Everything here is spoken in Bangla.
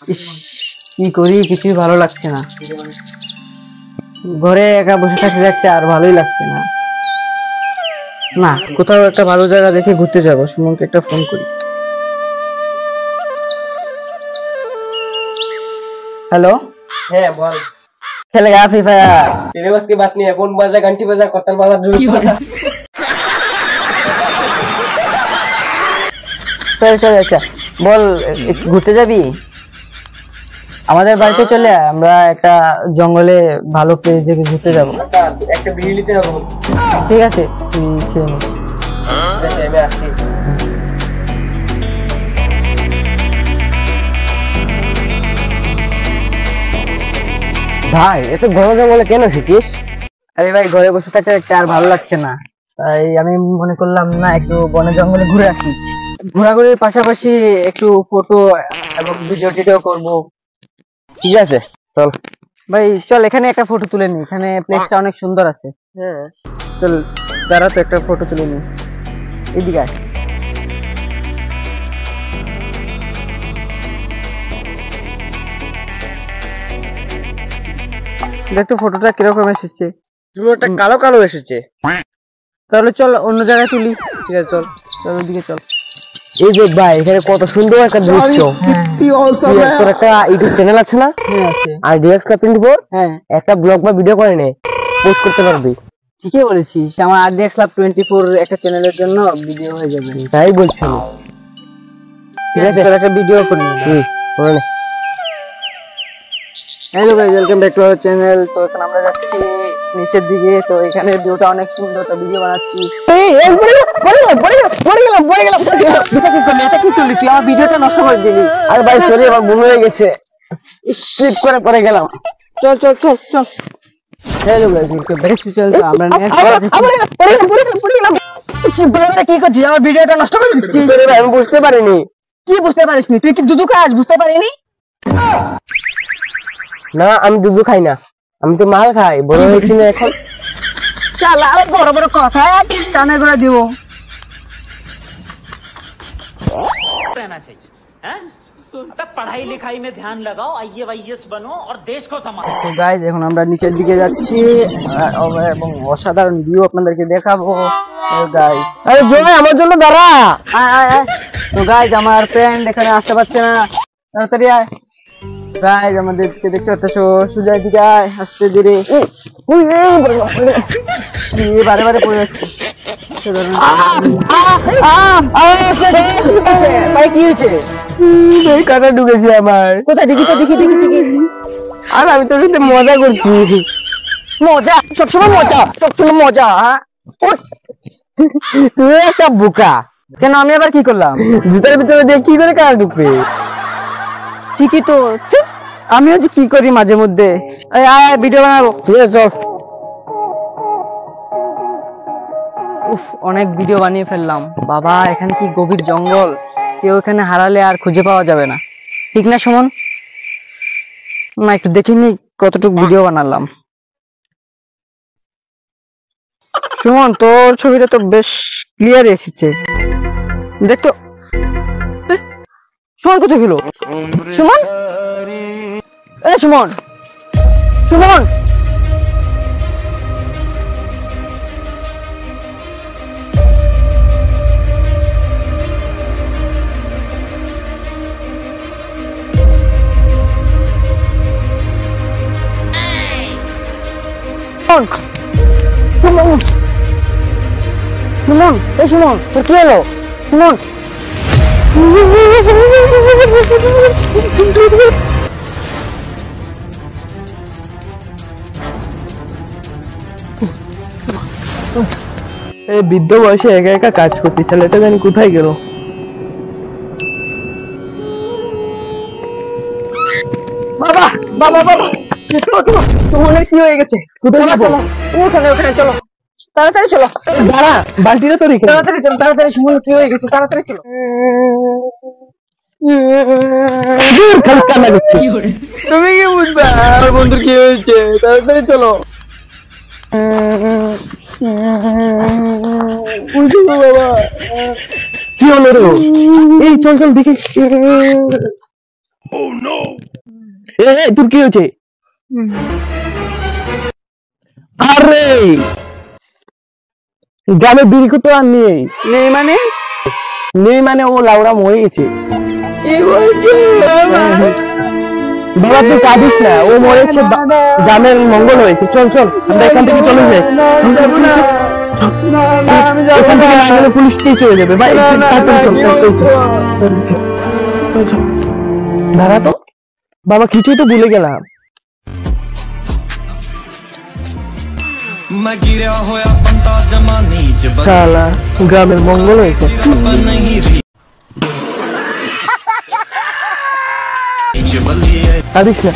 ইস, কি করি কিছুই ভালো লাগছে না। ঘরে একা বসে থাকতে থাকতে আর ভালোই লাগছে না। না, কোথাও একটা ভালো জায়গা দেখে ঘুরতে যাবো। সুমনকে একটা ফোন করি। हेलो। है बोल। खेलेगा फ्री फायर? तेरे बस की बात नहीं है। फोन बजा, घंटी बजा, कत्तल बजा, जो बजा। চল চল, আচ্ছা বল ঘুরতে যাবি? আমাদের বাড়িতে চলে আয়, আমরা একটা জঙ্গলে ভালো প্লেস দেখে ঘুরতে যাবো। আচ্ছা, একটা বিড়ি নিতে হবে। ঠিক আছে, তুই খেয়ে নিস। আচ্ছা, আমি আসছি। ভাই এত ঘন জঙ্গলে কেন এসেছিস? আরে ভাই, ঘরে বসে থাকতে আর ভালো লাগছে না, তাই আমি মনে করলাম না একটু বনে জঙ্গলে ঘুরে আসি। ঘোরাঘুরির পাশাপাশি একটু ফটো এবং ভিডিও টিডিও করবো। ঠিক আছে, চল ভাই চল, এখানে একটা ফটো তুলে নি। এখানে প্লেসটা অনেক সুন্দর আছে। হ্যাঁ চল দাঁড়া, তো একটা ফটো তুলে নি। এদিকে আয়। দেখ তো ফটোটা কিরকম এসেছে। তুমি একটা কালো কালো এসেছে। তাহলে চল অন্য জায়গায় তুলি। ঠিক আছে, চল চল ওদিকে চল। এই দেখ ভাই, এখানে কত সুন্দর একটা দৃশ্য। তোর একটা ইউটিউব চ্যানেল আছে না? হ্যাঁ আছে। আর ডিএক্স ক্লাব 24 হ্যাঁ, একটা ব্লগ বা ভিডিও করে নে, পোস্ট করতে পারবি। ঠিকই বলেছিস। আমার RDX Club 24 একটা চ্যানেলের জন্য ভিডিও হয়ে যাবে। তাই বলছি আমি। ঠিক আছে, চল একটা ভিডিও করি। করে নে। Hello guys, welcome back to our channel. তো এখন আমরা যাচ্ছি নিচের দিকে। তো এখানে ভিউটা অনেক সুন্দর, তো ভিডিও বানাচ্ছি। এটা কি করলি তুই? আমার ভিডিওটা নষ্ট করে দিলি। আরে ভাই সরি, আমার ভুল হয়ে গেছে। স্লিপ করে পড়ে গেলাম। চল চল চল চল। Hello guys, welcome back to channel. তো আমরা নেক্সট কি করছিস? আমার ভিডিওটা নষ্ট করে দিচ্ছিস। সরি ভাই, আমি বুঝতে পারিনি। কি বুঝতে পারিসনি? তুই কি দুধু খাস? বুঝতে পারিনি? না, আমি দুধ খাই না, আমি তো মাল খাই। বড় হয়েছি না এখন। শালা বড় বড় কথা টানে করে দিব। रहना चाहिए हैं? तब पढ़ाई लिखाई में ध्यान लगाओ, IAS बनो और देश को संभालो। তো গাইস, এখন আমরা নিচের দিকে যাচ্ছি এবং অসাধারণ ভিউ আপনাদেরকে দেখাবো। গাইস, আরে জয়, আমার জন্য দাঁড়া। তো গাইস, আমার ফ্রেন্ড এখানে আসতে পারছে না, তাড়াতাড়ি আয়। গাইস, আমাদেরকে দেখতে পাচ্ছ, সুজয় দিকে আয়, আস্তে ধীরে। বারে বারে পড়ে যাচ্ছে। ভাই কি হয়েছে? কাটা ঢুকেছে আমার। কোথায়? দেখি তো, দেখি দেখি দেখি। আর আমি তোর সাথে মজা করছি। মজা? সবসময় মজা, সবসময় মজা। তুই একটা বোকা। কেন, আমি আবার কি করলাম? জুতার ভিতরে দিয়ে কি করে কাটা ঢুকবে? ঠিকই তো, আমিও যে কি করি মাঝে মধ্যে। আয় ভিডিও বানাবো। ঠিক আছে, চল। উফ, অনেক ভিডিও বানিয়ে ফেললাম। বাবা, এখানে কি গভীর জঙ্গল, কেউ এখানে হারালে আর খুঁজে পাওয়া যাবে না। ঠিক না সুমন? না, একটু দেখিনি কতটুকু ভিডিও বানালাম। সুমন, তোর ছবিটা তো বেশ ক্লিয়ার এসেছে। দেখতো সুমন কোথায় গেল? সুমন, এ সুমন, সুমন। সুমন, সুমন, এই সুমন, তোর কি হলো? সুমন, এই বৃদ্ধ বয়সে একা একা কাজ করছি, ছেলেটা জানি কোথায় গেল। বাবা বাবা বাবা, সুমনের কি হয়ে গেছে? কোথায় যাবো? ওখানে ওখানে চলো, তাড়াতাড়ি চলো। দাঁড়া, বালতিটা তো রেখে। তাড়াতাড়ি চলো, তাড়াতাড়ি। সুমনের কি হয়ে গেছে? তাড়াতাড়ি চলো। খালি কান্না করছি। তুমি কি বুঝবা আমার বন্ধুর কি হয়েছে? তাড়াতাড়ি চলো। বাবা, কি হলো রে? এই চল চল দেখি। তোর কি হয়েছে? আরে গ্রামে বিড়ি তো আর নেই। নেই মানে ও লাউড়া মরে গেছে। বাবা তুই কাঁদিস না, ও মরেছে, গ্রামের মঙ্গল হয়েছে। চল চল আমরা এখান থেকে চলে যাই। এখান থেকে না গেলে পুলিশ দিয়ে চলে যাবে ভাই। দাঁড়া তো বাবা, কিছুই তো ভুলে গেলাম। শালা গ্রামের মঙ্গল হয়েছে। কাঁদিস না।